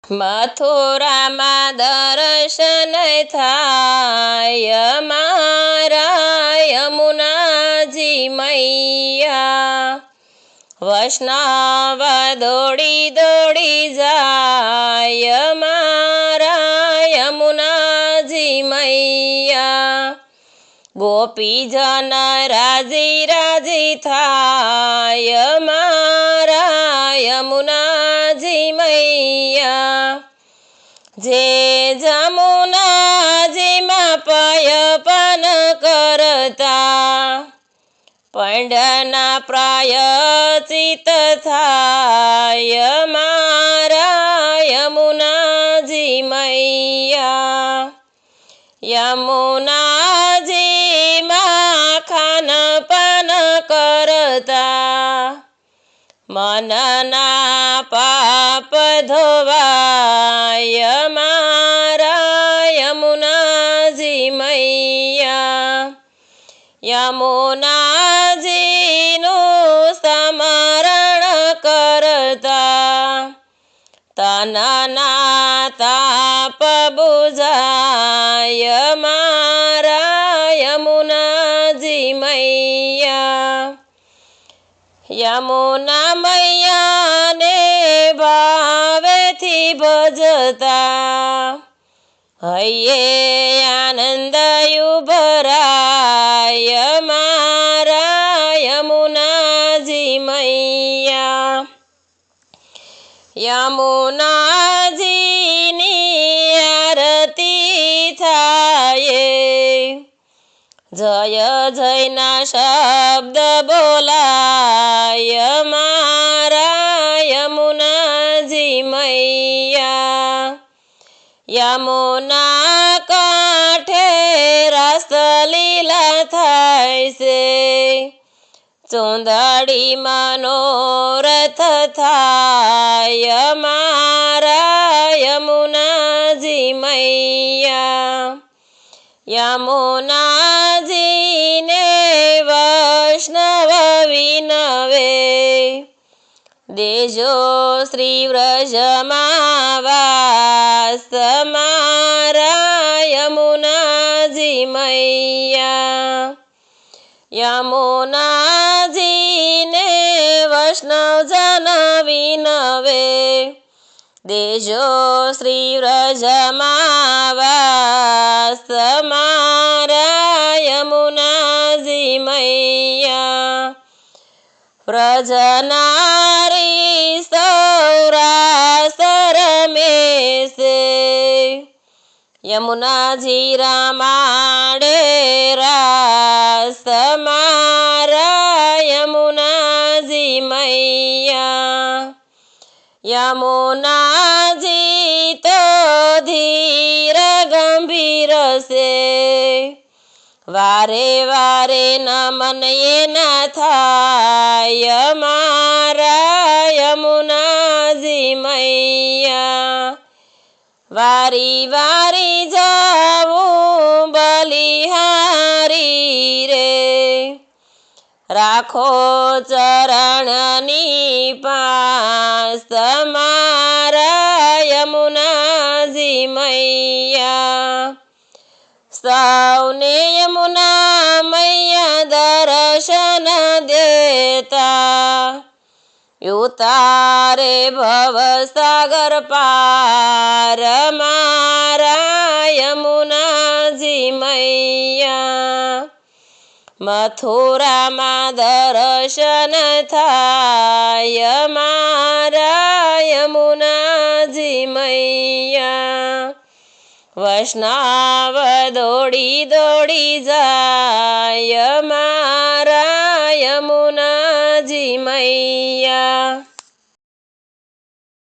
મથુરામાં દર્શન થાય મારા યમુનાજી મૈયા, વૈષ્ણવ દોડી દોડી જાય મારા યમુનાજી મૈયા, ગોપીજન રાજી રાજી થાય મારા યમુનાજી મૈયા, જે જમુનાજીમાં પયપન કરતા પંડના પ્રાયચિત થાય મારા યમુનાજી મૈયા, યમુનાજીમાં ખાનપાન કરતા મનના પાપ ધોવાય મારા યમુનાજી મૈયા, યમુનાજીનું સ્મરણ કરતા તનના તાપ બુઝાય મારા યમુનાજી મૈયા, યમુના મૈયાને ભાવેથી ભજતા હૈયે આનંદ ઉભરાય મારા યમુનાજી મૈયા, યમુનાજીની આરતી થાય, જય જયના શબ્દ બોલાય મારા યમુનાજી મૈયા, યમુના કાંઠે રાસલીલા થાય છે, ચુંદડી મનોરથ થાય મારા યમુનાજી મૈયા, યમુનાજીને વૈષ્ણવ વિનવે, દેજો શ્રી વ્રજમાં વાસ મારા યમુનાજી મૈયા, યમુનાજીને વૈષ્ણવજન વિનવે, દેજો શ્રી વ્રજમાં વાસ મારા યમુનાજી મૈયા, વ્રજનારી સૌરાસર મેસે, યમુનાજી રામાડે રાસ મારા યમુનાજી મૈયા, યમુનાજી તો ધીર ગંભીર છે, વારે વારે નમન એના થાય મારા યમુનાજી મૈયા, વારી વારી જાવું બલિહારી રે, રાખો ચરણની પાસ મારા યમુનાજી મૈયા, સૌને યમુના મૈયા દર્શન દેતા ઉતારે ભવસાગર પાર મારા યમુનાજી મૈયા, મથુરામાં દર્શન થાય મારા યમુનાજી મૈયા, વૈષ્ણવ દોડી દોડી જાય મારા યમુનાજી મૈયા.